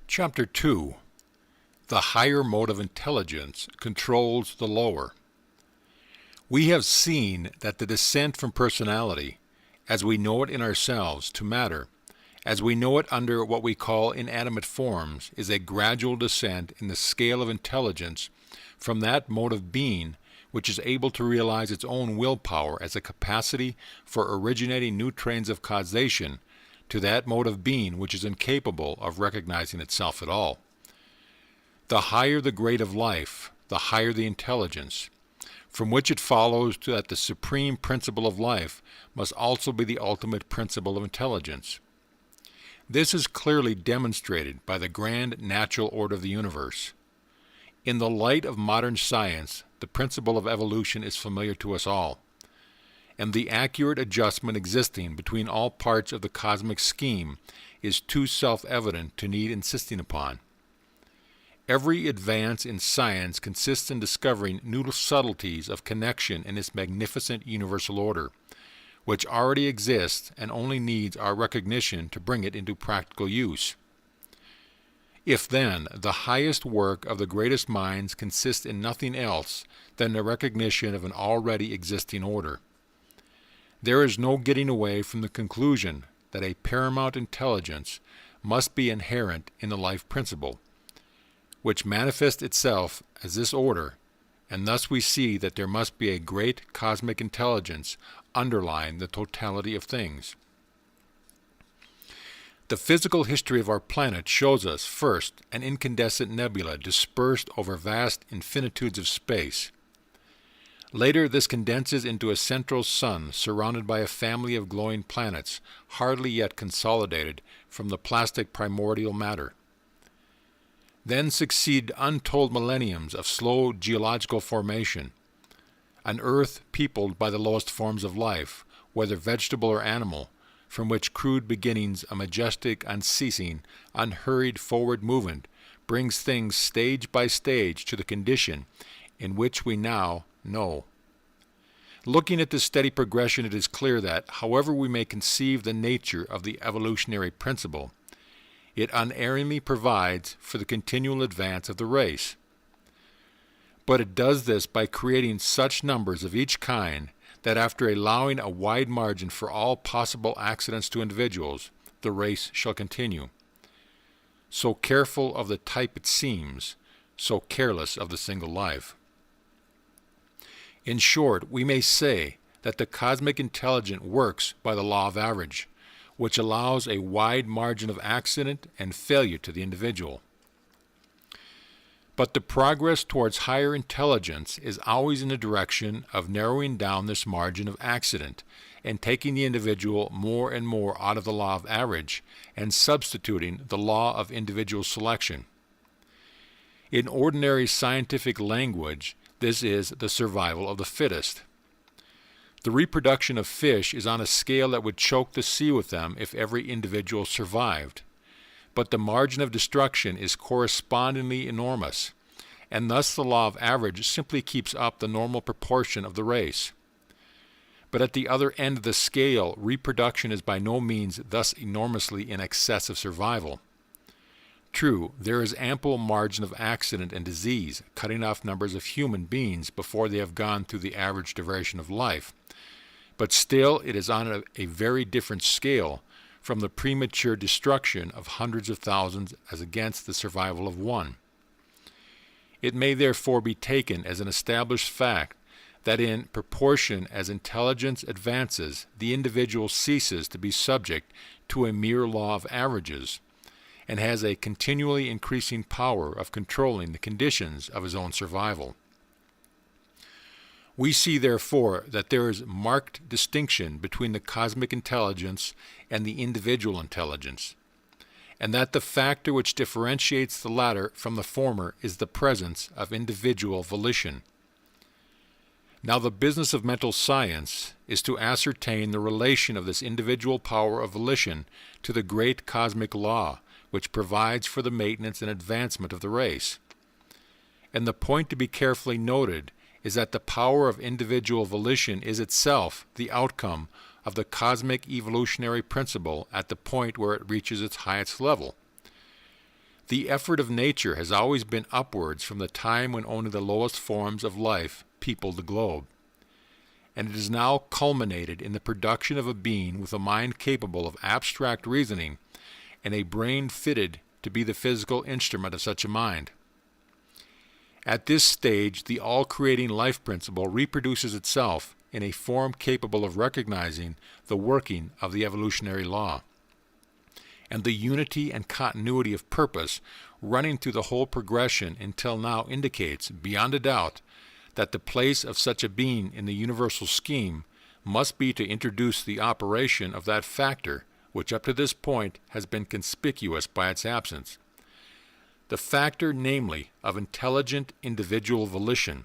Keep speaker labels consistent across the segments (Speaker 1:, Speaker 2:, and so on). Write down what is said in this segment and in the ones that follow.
Speaker 1: Chapter 2. The higher mode of intelligence controls the lower. We have seen that the descent from personality, as we know it in ourselves, to matter, as we know it under what we call inanimate forms, is a gradual descent in the scale of intelligence from that mode of being which is able to realize its own willpower as a capacity for originating new trains of causation to that mode of being which is incapable of recognizing itself at all. The higher the grade of life, the higher the intelligence, from which it follows that the supreme principle of life must also be the ultimate principle of intelligence. This is clearly demonstrated by the grand natural order of the universe. In the light of modern science, the principle of evolution is familiar to us all, and the accurate adjustment existing between all parts of the cosmic scheme is too self-evident to need insisting upon. Every advance in science consists in discovering new subtleties of connection in this magnificent universal order, which already exists and only needs our recognition to bring it into practical use. If then the highest work of the greatest minds consists in nothing else than the recognition of an already existing order, there is no getting away from the conclusion that a paramount intelligence must be inherent in the life principle, which manifests itself as this order, and thus we see that there must be a great cosmic intelligence underlying the totality of things. The physical history of our planet shows us, first, an incandescent nebula dispersed over vast infinitudes of space. Later, this condenses into a central sun surrounded by a family of glowing planets, hardly yet consolidated from the plastic primordial matter. Then succeed untold millenniums of slow geological formation, an earth peopled by the lowest forms of life, whether vegetable or animal, from which crude beginnings a majestic, unceasing, unhurried forward movement brings things stage by stage to the condition in which we now know. Looking at this steady progression, it is clear that, however we may conceive the nature of the evolutionary principle, it unerringly provides for the continual advance of the race. But it does this by creating such numbers of each kind that after allowing a wide margin for all possible accidents to individuals, the race shall continue. So careful of the type it seems, so careless of the single life. In short, we may say that the cosmic intelligence works by the law of average, which allows a wide margin of accident and failure to the individual. But the progress towards higher intelligence is always in the direction of narrowing down this margin of accident and taking the individual more and more out of the law of average and substituting the law of individual selection. In ordinary scientific language, this is the survival of the fittest. The reproduction of fish is on a scale that would choke the sea with them if every individual survived. But the margin of destruction is correspondingly enormous, and thus the law of average simply keeps up the normal proportion of the race. But at the other end of the scale, reproduction is by no means thus enormously in excess of survival. True, there is ample margin of accident and disease, cutting off numbers of human beings before they have gone through the average duration of life, but still it is on a very different scale from the premature destruction of hundreds of thousands as against the survival of one. It may therefore be taken as an established fact that in proportion as intelligence advances, the individual ceases to be subject to a mere law of averages, and has a continually increasing power of controlling the conditions of his own survival. We see, therefore, that there is marked distinction between the cosmic intelligence and the individual intelligence, and that the factor which differentiates the latter from the former is the presence of individual volition. Now, the business of mental science is to ascertain the relation of this individual power of volition to the great cosmic law which provides for the maintenance and advancement of the race. And the point to be carefully noted is that the power of individual volition is itself the outcome of the cosmic evolutionary principle at the point where it reaches its highest level. The effort of nature has always been upwards from the time when only the lowest forms of life peopled the globe, and it is now culminated in the production of a being with a mind capable of abstract reasoning and a brain fitted to be the physical instrument of such a mind. At this stage, the all-creating life principle reproduces itself in a form capable of recognizing the working of the evolutionary law. And the unity and continuity of purpose running through the whole progression until now indicates, beyond a doubt, that the place of such a being in the universal scheme must be to introduce the operation of that factor which up to this point has been conspicuous by its absence. The factor, namely, of intelligent individual volition.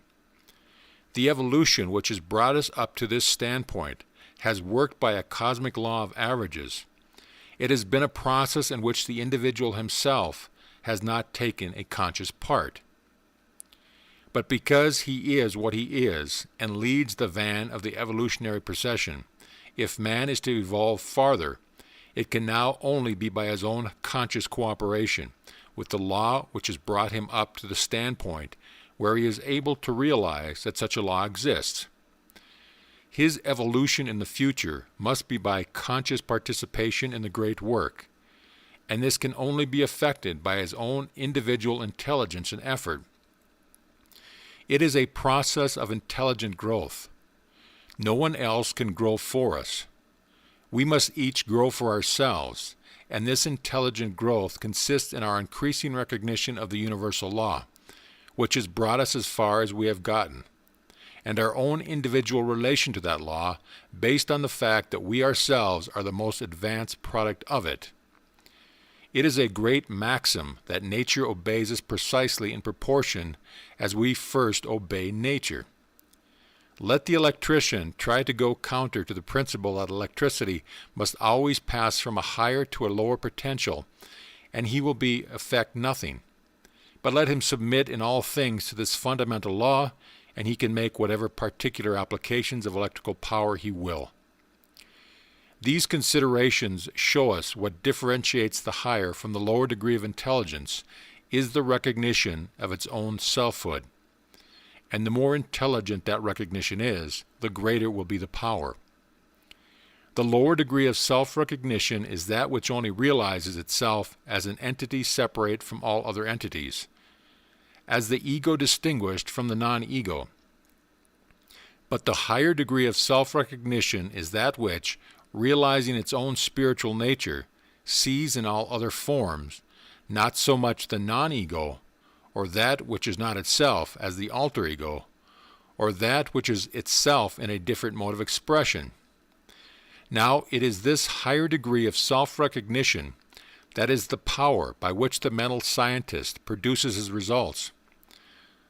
Speaker 1: The evolution which has brought us up to this standpoint has worked by a cosmic law of averages. It has been a process in which the individual himself has not taken a conscious part. But because he is what he is and leads the van of the evolutionary procession, if man is to evolve farther, it can now only be by his own conscious cooperation with the law which has brought him up to the standpoint where he is able to realize that such a law exists. His evolution in the future must be by conscious participation in the great work, and this can only be effected by his own individual intelligence and effort. It is a process of intelligent growth. No one else can grow for us. We must each grow for ourselves, and this intelligent growth consists in our increasing recognition of the universal law, which has brought us as far as we have gotten, and our own individual relation to that law based on the fact that we ourselves are the most advanced product of it. It is a great maxim that nature obeys us precisely in proportion as we first obey nature. Let the electrician try to go counter to the principle that electricity must always pass from a higher to a lower potential, and he will effect nothing. But let him submit in all things to this fundamental law, and he can make whatever particular applications of electrical power he will. These considerations show us what differentiates the higher from the lower degree of intelligence is the recognition of its own selfhood. And the more intelligent that recognition is, the greater will be the power. The lower degree of self-recognition is that which only realizes itself as an entity separate from all other entities, as the ego distinguished from the non-ego. But the higher degree of self-recognition is that which, realizing its own spiritual nature, sees in all other forms, not so much the non-ego, or that which is not itself as the alter ego, or that which is itself in a different mode of expression. Now it is this higher degree of self-recognition that is the power by which the mental scientist produces his results.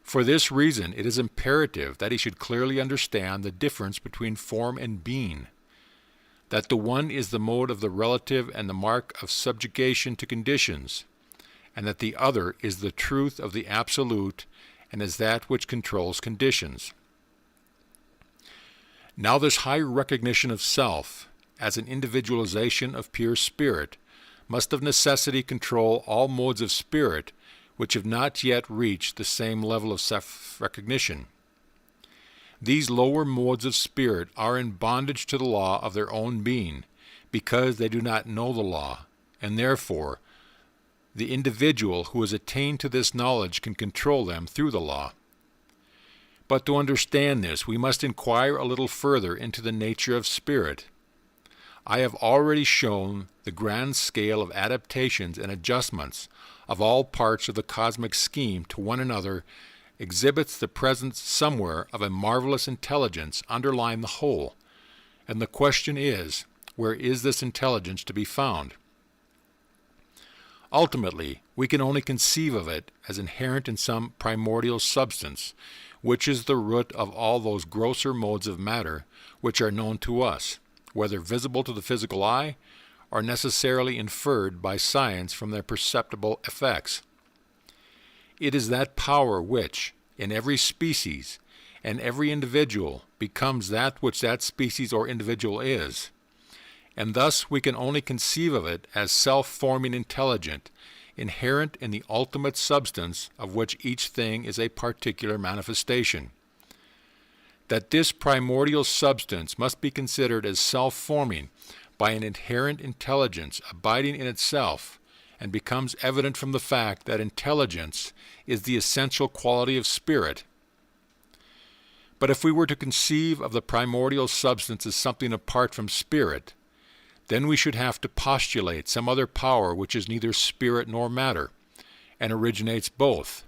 Speaker 1: For this reason it is imperative that he should clearly understand the difference between form and being, that the one is the mode of the relative and the mark of subjugation to conditions, and that the other is the truth of the absolute and is that which controls conditions. Now this higher recognition of self, as an individualization of pure spirit, must of necessity control all modes of spirit which have not yet reached the same level of self-recognition. These lower modes of spirit are in bondage to the law of their own being, because they do not know the law, and therefore the individual who has attained to this knowledge can control them through the law. But to understand this, we must inquire a little further into the nature of spirit. I have already shown the grand scale of adaptations and adjustments of all parts of the cosmic scheme to one another exhibits the presence somewhere of a marvelous intelligence underlying the whole, and the question is, where is this intelligence to be found? Ultimately, we can only conceive of it as inherent in some primordial substance, which is the root of all those grosser modes of matter which are known to us, whether visible to the physical eye or necessarily inferred by science from their perceptible effects. It is that power which, in every species and every individual, becomes that which that species or individual is, and thus we can only conceive of it as self-forming intelligent inherent in the ultimate substance of which each thing is a particular manifestation. That this primordial substance must be considered as self-forming by an inherent intelligence abiding in itself, and becomes evident from the fact that intelligence is the essential quality of spirit. But if we were to conceive of the primordial substance as something apart from spirit, then we should have to postulate some other power which is neither spirit nor matter, and originates both.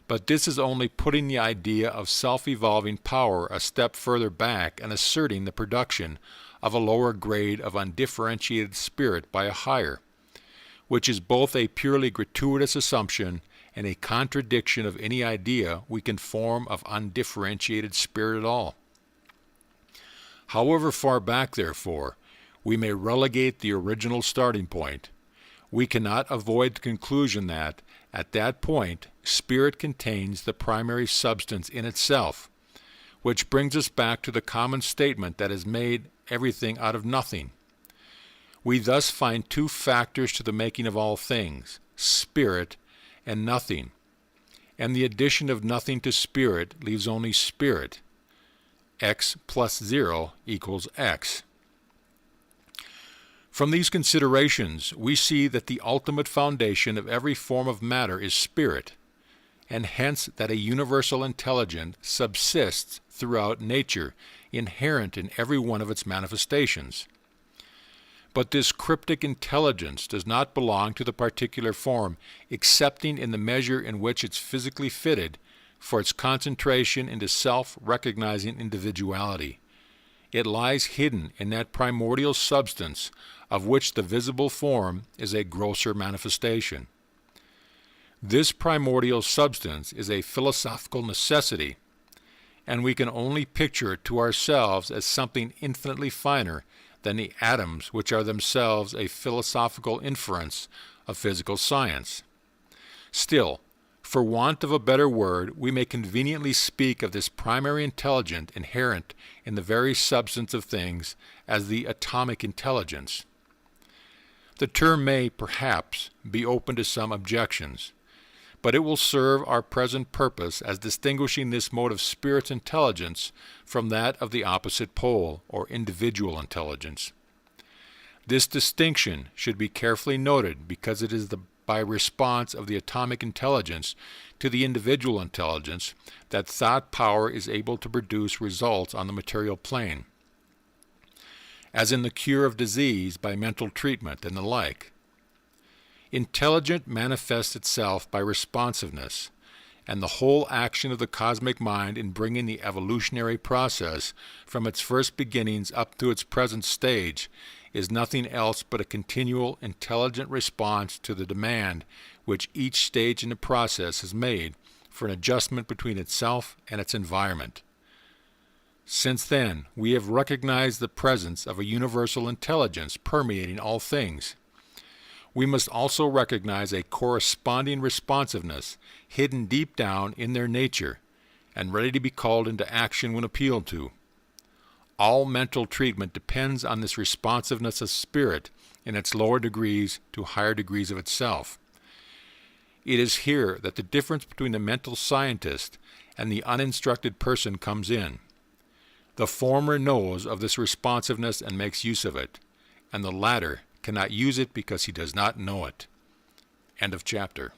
Speaker 1: But this is only putting the idea of self-evolving power a step further back and asserting the production of a lower grade of undifferentiated spirit by a higher, which is both a purely gratuitous assumption and a contradiction of any idea we can form of undifferentiated spirit at all. However far back, therefore, we may relegate the original starting point, we cannot avoid the conclusion that, at that point, spirit contains the primary substance in itself, which brings us back to the common statement that has made everything out of nothing. We thus find two factors to the making of all things, spirit and nothing, and the addition of nothing to spirit leaves only spirit. X plus 0 equals X. From these considerations, we see that the ultimate foundation of every form of matter is spirit, and hence that a universal intelligence subsists throughout nature, inherent in every one of its manifestations. But this cryptic intelligence does not belong to the particular form, excepting in the measure in which it's physically fitted for its concentration into self-recognizing individuality. It lies hidden in that primordial substance of which the visible form is a grosser manifestation. This primordial substance is a philosophical necessity, and we can only picture it to ourselves as something infinitely finer than the atoms, which are themselves a philosophical inference of physical science. Still, for want of a better word, we may conveniently speak of this primary intelligence inherent in the very substance of things as the atomic intelligence. The term may, perhaps, be open to some objections, but it will serve our present purpose as distinguishing this mode of spirit's intelligence from that of the opposite pole, or individual intelligence. This distinction should be carefully noted because it is by response of the atomic intelligence to the individual intelligence that thought power is able to produce results on the material plane, as in the cure of disease by mental treatment and the like. Intelligence manifests itself by responsiveness, and the whole action of the cosmic mind in bringing the evolutionary process from its first beginnings up to its present stage is nothing else but a continual intelligent response to the demand which each stage in the process has made for an adjustment between itself and its environment. Since then, we have recognized the presence of a universal intelligence permeating all things. We must also recognize a corresponding responsiveness hidden deep down in their nature and ready to be called into action when appealed to. All mental treatment depends on this responsiveness of spirit in its lower degrees to higher degrees of itself. It is here that the difference between the mental scientist and the uninstructed person comes in. The former knows of this responsiveness and makes use of it, and the latter cannot use it because he does not know it. End of chapter.